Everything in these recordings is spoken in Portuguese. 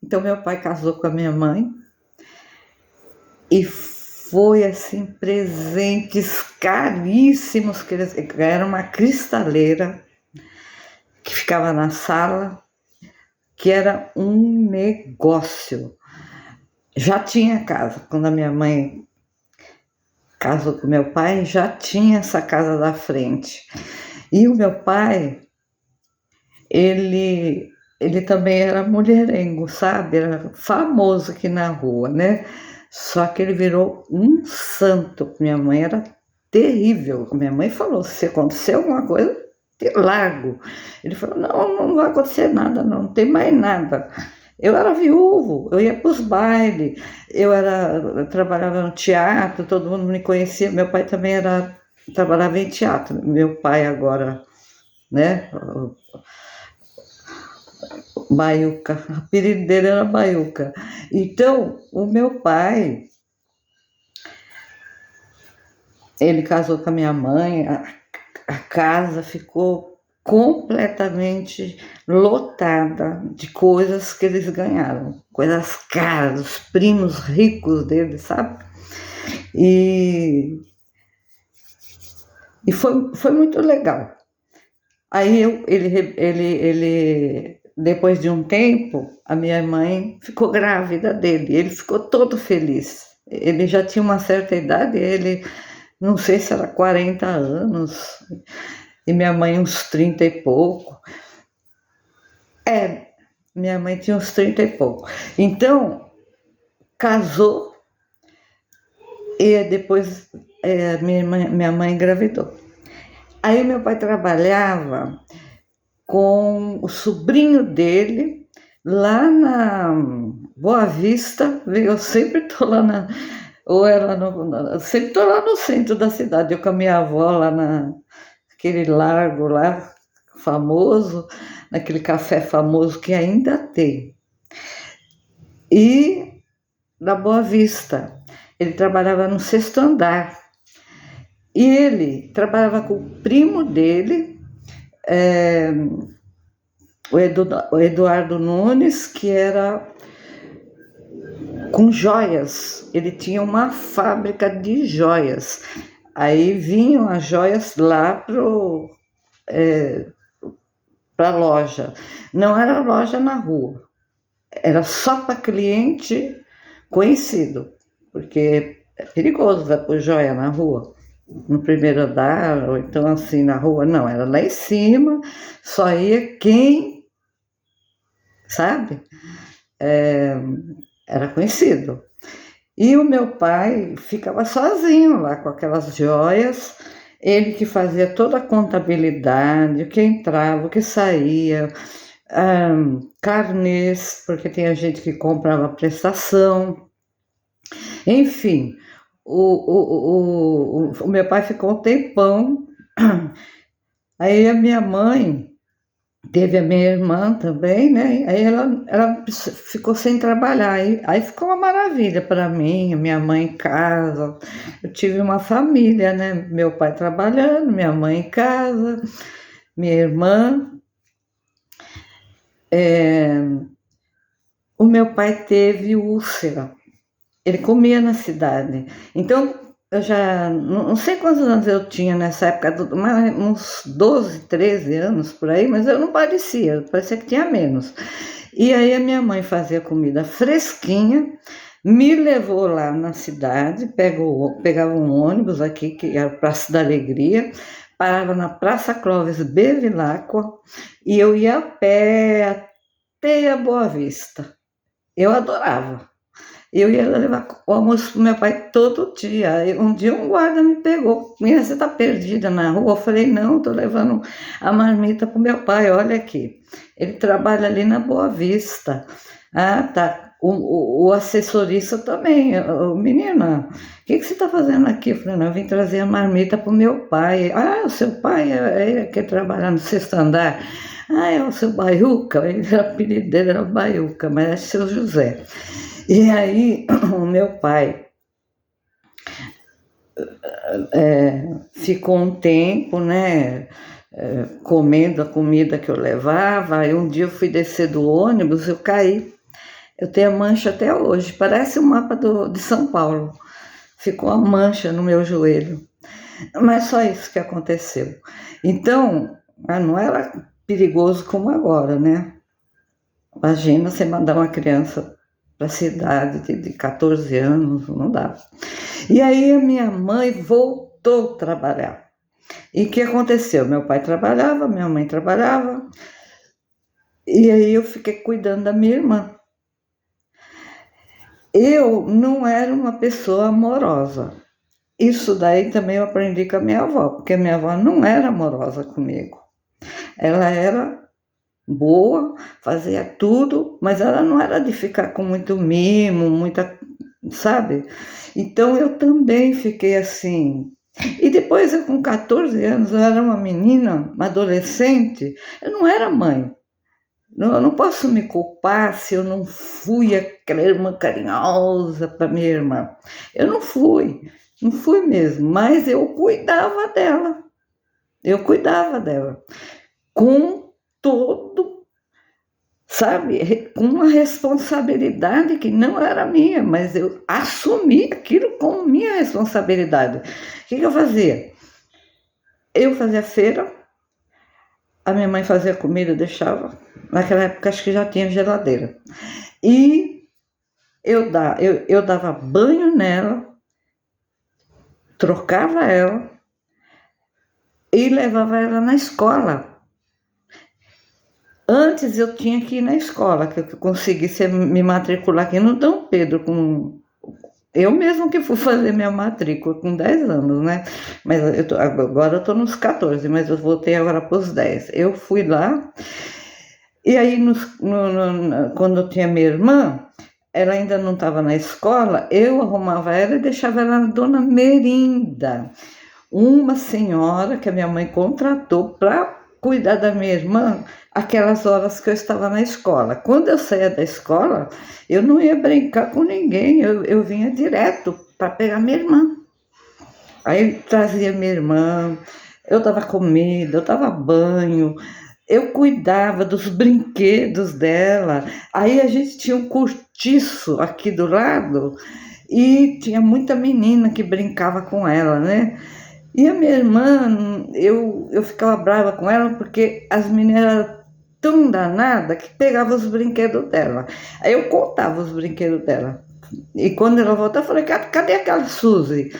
Então, meu pai casou com a minha mãe e foi assim, presentes caríssimos, que eles era uma cristaleira que ficava na sala, que era um negócio. Já tinha casa, quando a minha mãe casou com meu pai, já tinha essa casa da frente. E o meu pai, ele também era mulherengo, sabe? Era famoso aqui na rua, né? Só que ele virou um santo. Minha mãe era terrível. Minha mãe falou: se acontecer alguma coisa, te largo. Ele falou: não, não vai acontecer nada, não tem mais nada. Eu era viúvo, eu ia para os bailes, eu trabalhava no teatro, todo mundo me conhecia. Meu pai também trabalhava em teatro. Meu pai agora, né? Baiuca, o apelido dele era Baiuca. Então, o meu pai, ele casou com a minha mãe, a casa ficou completamente lotada de coisas que eles ganharam, coisas caras, os primos ricos dele, sabe? E, e foi muito legal. Aí depois de um tempo, a minha mãe ficou grávida dele. Ele ficou todo feliz. Ele já tinha uma certa idade, ele não sei se era 40 anos, e minha mãe uns 30 e pouco. Minha mãe tinha uns 30 e pouco. Então, casou e depois minha mãe engravidou. Aí meu pai trabalhava com o sobrinho dele lá na Boa Vista. Eu sempre estou lá sempre estou lá no centro da cidade. Eu com a minha avó lá naquele largo lá famoso, naquele café famoso que ainda tem. E na Boa Vista, ele trabalhava no sexto andar. E ele trabalhava com o primo dele, o Eduardo Nunes, que era com joias. Ele tinha uma fábrica de joias. Aí vinham as joias lá para a loja. Não era loja na rua, era só para cliente conhecido, porque é perigoso dar por joia na rua, no primeiro andar, ou então assim na rua. Não, era lá em cima, só ia quem, sabe, era conhecido. E o meu pai ficava sozinho lá com aquelas joias, ele que fazia toda a contabilidade, o que entrava, o que saía, carnês, porque tinha gente que comprava prestação, enfim. O meu pai ficou um tempão. Aí a minha mãe teve a minha irmã também, né? Aí ela ficou sem trabalhar. Aí ficou uma maravilha para mim, minha mãe em casa. Eu tive uma família, né? Meu pai trabalhando, minha mãe em casa, minha irmã. O meu pai teve úlcera. Ele comia na cidade. Então, eu já não sei quantos anos eu tinha nessa época, uns 12, 13 anos por aí, mas eu não parecia que tinha menos. E aí a minha mãe fazia comida fresquinha, me levou lá na cidade, pegava um ônibus aqui, que era a Praça da Alegria, parava na Praça Clóvis Bevilacqua, e eu ia a pé até a Boa Vista. Eu adorava. Eu ia levar o almoço pro meu pai todo dia. Um dia um guarda me pegou. Menina, você tá perdida na rua? Eu falei, não, tô levando a marmita pro meu pai, olha aqui. Ele trabalha ali na Boa Vista. Ah, tá. O assessorista também. Menina, o que você tá fazendo aqui? Eu falei, não, eu vim trazer a marmita pro meu pai. Ah, o seu pai é ele que trabalha no sexto andar. Ah, é o seu Baiuca? O apelido dele era Baiuca, mas é seu José. E aí, o meu pai ficou um tempo, né, comendo a comida que eu levava. Aí um dia eu fui descer do ônibus, eu caí Eu tenho a mancha até hoje, parece o mapa de São Paulo. Ficou a mancha no meu joelho. Mas só isso que aconteceu. Então, não era perigoso como agora, né? Imagina você mandar uma criança para a cidade de 14 anos, não dá. E aí a minha mãe voltou a trabalhar. E o que aconteceu? Meu pai trabalhava, minha mãe trabalhava, e aí eu fiquei cuidando da minha irmã. Eu não era uma pessoa amorosa. Isso daí também eu aprendi com a minha avó, porque a minha avó não era amorosa comigo. Ela era boa, fazia tudo, mas ela não era de ficar com muito mimo, muita, sabe? Então eu também fiquei assim. E depois, eu com 14 anos, eu era uma menina, uma adolescente, eu não era mãe. Eu não posso me culpar se eu não fui aquela irmã carinhosa para minha irmã. Eu não fui mesmo, mas eu cuidava dela. Com todo, sabe, com uma responsabilidade que não era minha, mas eu assumi aquilo como minha responsabilidade. O que eu fazia? Eu fazia feira, a minha mãe fazia comida, deixava. Naquela época acho que já tinha geladeira. E eu dava banho nela, trocava ela e levava ela na escola. Antes eu tinha que ir na escola, que eu conseguisse me matricular aqui no Dom Pedro, eu mesmo que fui fazer minha matrícula com 10 anos, né? Mas agora eu estou nos 14, mas eu voltei agora para os 10. Eu fui lá, e aí quando eu tinha minha irmã, ela ainda não estava na escola, eu arrumava ela e deixava ela na Dona Merinda, uma senhora que a minha mãe contratou para cuidar da minha irmã aquelas horas que eu estava na escola. Quando eu saía da escola, eu não ia brincar com ninguém, eu vinha direto para pegar minha irmã. Aí trazia minha irmã, eu dava comida, eu dava banho, eu cuidava dos brinquedos dela. Aí a gente tinha um cortiço aqui do lado e tinha muita menina que brincava com ela, né? E a minha irmã, eu ficava brava com ela porque as meninas eram tão danadas que pegavam os brinquedos dela. Aí eu contava os brinquedos dela. E quando ela voltava, eu falei, cadê aquela Suzy?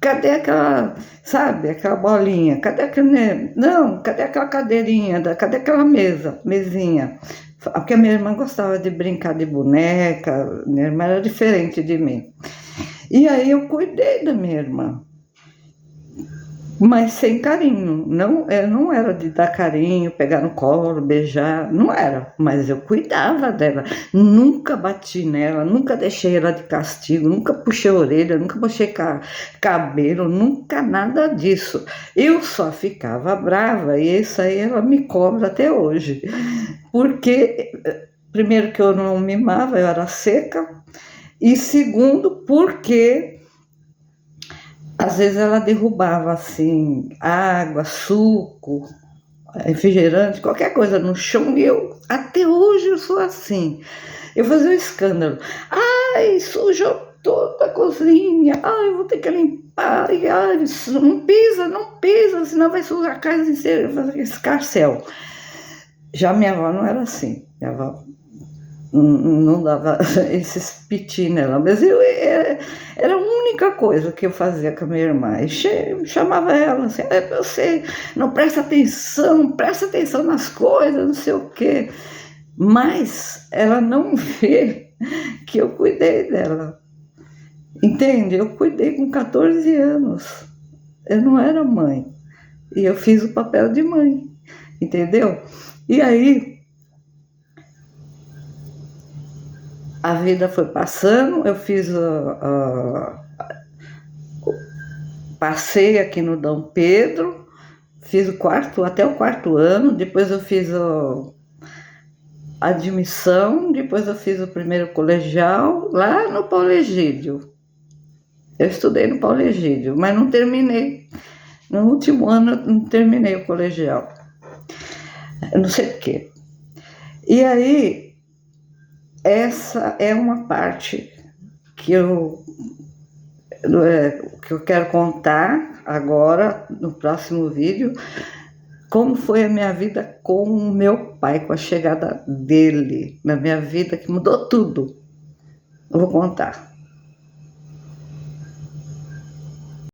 Cadê aquela, sabe, aquela bolinha? Cadê aquele... Não, cadê aquela cadeirinha? Cadê aquela mesinha? Porque a minha irmã gostava de brincar de boneca, minha irmã era diferente de mim. E aí eu cuidei da minha irmã, mas sem carinho. Não era de dar carinho, pegar no colo, beijar, não era. Mas eu cuidava dela. Nunca bati nela, nunca deixei ela de castigo, nunca puxei a orelha, nunca puxei cabelo, nunca nada disso. Eu só ficava brava e isso aí ela me cobra até hoje. Porque, primeiro, que eu não mimava, eu era seca. E segundo, porque às vezes ela derrubava assim, água, suco, refrigerante, qualquer coisa no chão, e até hoje eu sou assim. Eu fazia um escândalo. Ai, sujou toda a cozinha. Ai, eu vou ter que limpar. Ai, não pisa, senão vai sujar a casa inteira. Eu fazia escarcel. Já minha avó não era assim. Minha avó não dava esses piti nela, mas era a única coisa que eu fazia com a minha irmã. E chamava ela assim, você não presta atenção nas coisas, não sei o quê. Mas ela não vê que eu cuidei dela. Entende? Eu cuidei com 14 anos. Eu não era mãe. E eu fiz o papel de mãe. Entendeu? E aí a vida foi passando, eu passei aqui no Dom Pedro, fiz até o quarto ano, depois eu fiz a admissão, depois eu fiz o primeiro colegial lá no Paulo Egídio. Eu estudei no Paulo Egídio, mas não terminei. No último ano eu não terminei o colegial. Eu não sei por quê. E aí essa é uma parte que que eu quero contar agora, no próximo vídeo, como foi a minha vida com o meu pai, com a chegada dele na minha vida, que mudou tudo. Eu vou contar.